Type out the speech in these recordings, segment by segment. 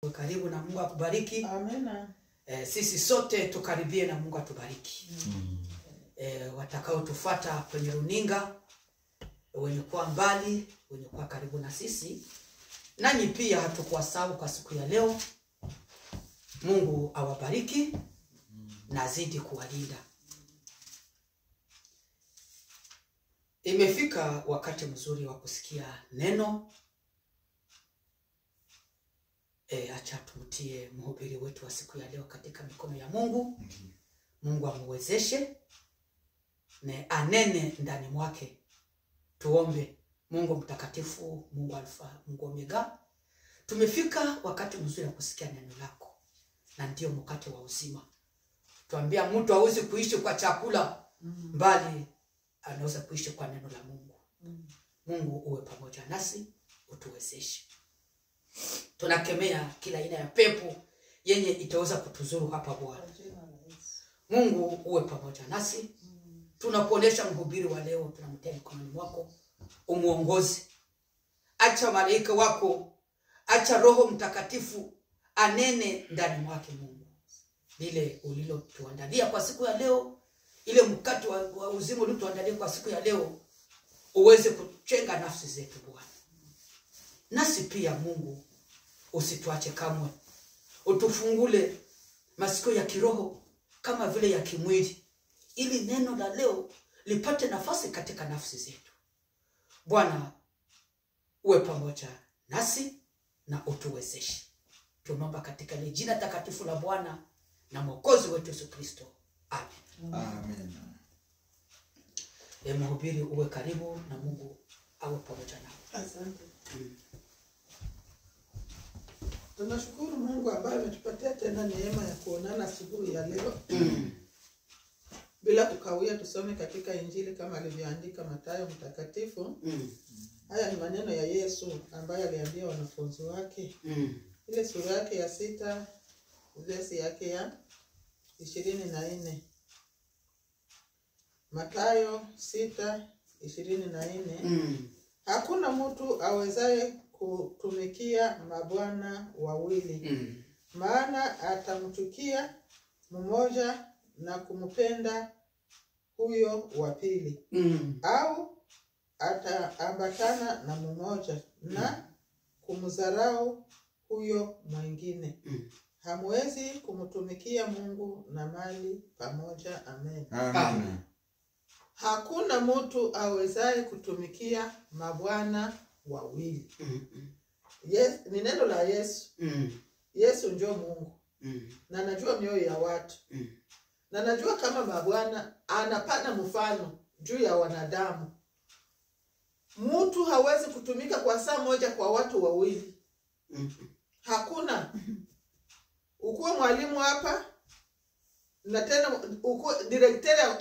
Karibu na Mungu akubariki. Amina. Sisi sote tukaribie na Mungu atubariki. Watakao tufuata kwenye runinga, wenye kuwa mbali, wenye kuwa karibu na sisi, nanyi pia hatukuwasahau kwa siku ya leo. Mungu awabariki na azidi kuwalinda. Imefika wakati mzuri wa kusikia neno. Acha tumtie mhubiri wetu wa siku ya leo katika mikono ya Mungu. Mungu amuwezeshe na anene ndani mwake. Tuombe. Mungu mtakatifu, Mungu Alfa, Mungu Omega, tumefika wakati mzuri wa kusikia neno lako, na ndio mkate wa uzima. Tuambia mtu hawezi kuishi kwa chakula, bali anaweza kuishi kwa neno la Mungu. Mungu uwe pamoja nasi, utuwezeshe. Tunakemea kila aina ya pepo yenye itaweza kutuzuru hapa Bwana. Mungu uwe pamoja nasi. Tunakuonesha mhubiri wa leo, tunamtia mikononi mwako. Umuongozi. Acha malaika wako, acha Roho Mtakatifu anene ndani mwake Mungu. Lile ulilotuandalia kwa siku ya leo, ile mkate wa uzima uliotuandalia kwa siku ya leo, uweze kuchenga nafsi zetu Bwana. Nasi pia Mungu usituache kamwe. Utufungule masikio ya kiroho kama vile ya kimwili, ili neno la leo lipate nafasi katika nafsi zetu. Bwana uwe pamoja nasi na utuwezeshe. Tunaomba katika jina takatifu la Bwana na Mwokozi wetu Yesu Kristo. Amen. Amen. Mhubiri uwe karibu na Mungu awe pamoja nao. Asante. Tunashukuru Mungu ambaye ametupatia tena neema ya kuonana asubuhi ya leo. Bila kukawia tusome katika Injili kama alivyoandika Mathayo mtakatifu. Haya ni maneno ya Yesu ambaye aliambia wanafunzi wake. Ile sura yake ya 6, verse yake ya 24. Mathayo 6:24. Hakuna mtu awezaye kutumikia mabwana wawili. Maana atamchukia mmoja na kumpenda huyo wa pili, au ataambatana na mmoja na kumdharau huyo mwingine. Hamwezi kumtumikia Mungu na mali pamoja. Amen. Amen. Hakuna mtu awezaye kutumikia mabwana wawili. Yes, ni neno la Yesu. Yesu ndio Mungu. Na najua mioyo ya watu. Na najua kama mabwana anapana mfano juu ya wanadamu. Mtu hawezi kutumika kwa saa moja kwa watu wawili. Hakuna. Ukuwe mwalimu hapa na tena ukuwe directeur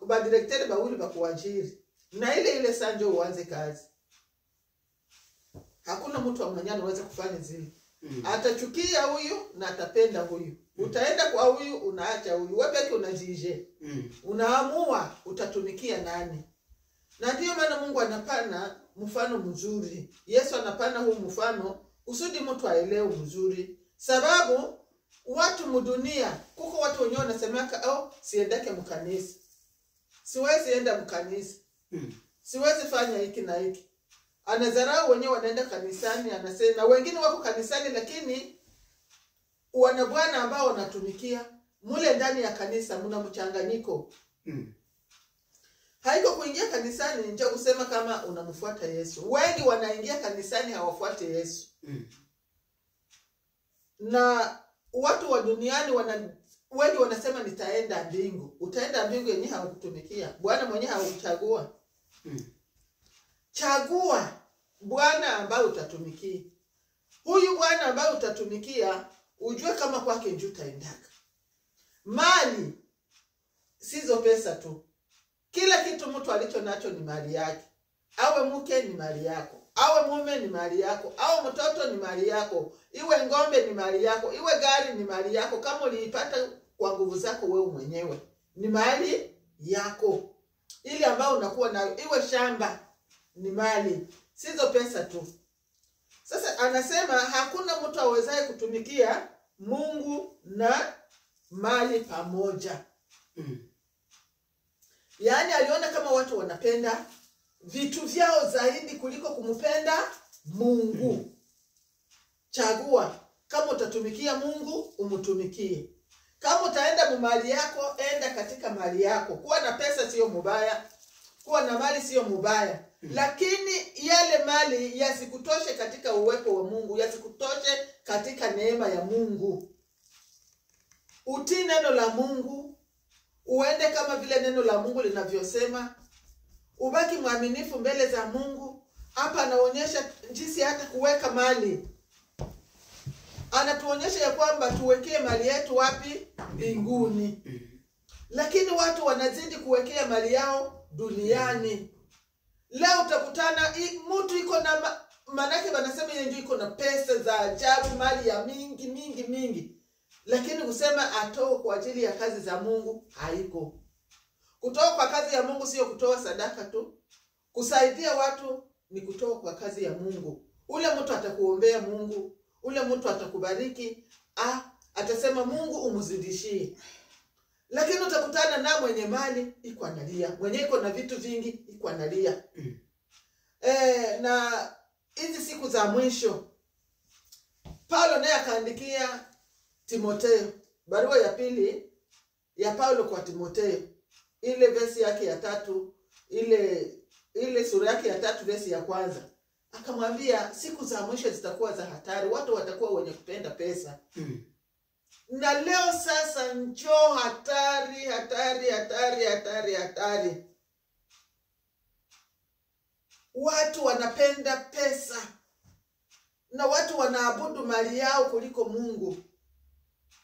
ba directeur bawili bakuajiri. Na ile saa ndio uanze kazi. Hakuna mtu amwenye anaweza kufanya zile. Atachukia huyu na atapenda huyu. Utaenda kwa huyu unaacha huyu. Wewe pekee unajije. Unaamua utatumikia nani. Na ndio maana Mungu anapana mfano mzuri. Yesu anapana huu mfano usudi mtu aelewe mzuri. Sababu watu mdunia, kuko watu wenyewe wanasemeka siendake mkanisa. Siwezi enda mkanisa. Siwezi fanya hiki na hiki. Anadharau wenyewe wanaenda kanisani, anasema na wengine wako kanisani lakini wana bwana ambao wanatumikia mule ndani ya kanisa mna mchanganyiko. Haiko kuingia kanisani nje kusema kama unamfuata Yesu. Wengi wanaingia kanisani hawafuati Yesu. Na watu wa duniani wengi wanasema nitaenda mbingu. Utaenda mbingu yenyewe hawakutumikia. Bwana mwenyewe hakuchagua. Chagua Bwana ambaye utatumikia. Huyu Bwana ambaye utatumikia ujue kama kwake njoo utaendaka. Mali sizo pesa tu. Kila kitu mtu alicho nacho ni mali yake. Awe mke ni mali yako, awe mume ni mali yako, awe mtoto ni mali yako, iwe ngombe ni mali yako, iwe gari ni mali yako. Kama uliipata kwa nguvu zako wewe mwenyewe, ni mali yako. Ili ambao unakuwa nayo, iwe shamba ni mali, sizo pesa tu. Sasa anasema hakuna mtu awezaye kutumikia Mungu na mali pamoja. Yaani aliona kama watu wanapenda vitu vyao zaidi kuliko kumpenda Mungu. Chagua, kama utatumikia Mungu, umtumikie. Kama utaenda mali yako, enda katika mali yako. Kuwa na pesa sio mubaya, kuwa na mali sio mubaya. Lakini yale mali yasikutoshe katika uwepo wa Mungu, yasikutoshe katika neema ya Mungu. Utii neno la Mungu, uende kama vile neno la Mungu linavyosema. Ubaki mwaminifu mbele za Mungu. Hapa anaonyesha jinsi hata kuweka mali. Anatuonyesha ya kwamba tuwekee mali yetu wapi? Mbinguni. Lakini watu wanazidi kuwekea mali yao duniani. Leo utakutana mtu iko na manake wanasema yeye ndio iko na pesa za ajabu, mali ya mingi. Lakini kusema atoe kwa ajili ya kazi za Mungu haiko. Kutoa kwa kazi ya Mungu sio kutoa sadaka tu. Kusaidia watu ni kutoa kwa kazi ya Mungu. Ule mtu atakuombea Mungu, ule mtu atakubariki, atasema Mungu umzidishie. Lakini utakutana na mwenye mali iko analia, mwenye iko na vitu vingi iko analia. Na hizi siku za mwisho Paulo naye akaandikia Timotheo, barua ya pili ya Paulo kwa Timotheo, ile verse yake ya 3, ile sura yake ya 3 verse ya kwanza. Akamwambia siku za mwisho zitakuwa za hatari, watu watakuwa wenye kupenda pesa. Na leo sasa njoo hatari. Watu wanapenda pesa. Na watu wanaabudu mali yao kuliko Mungu.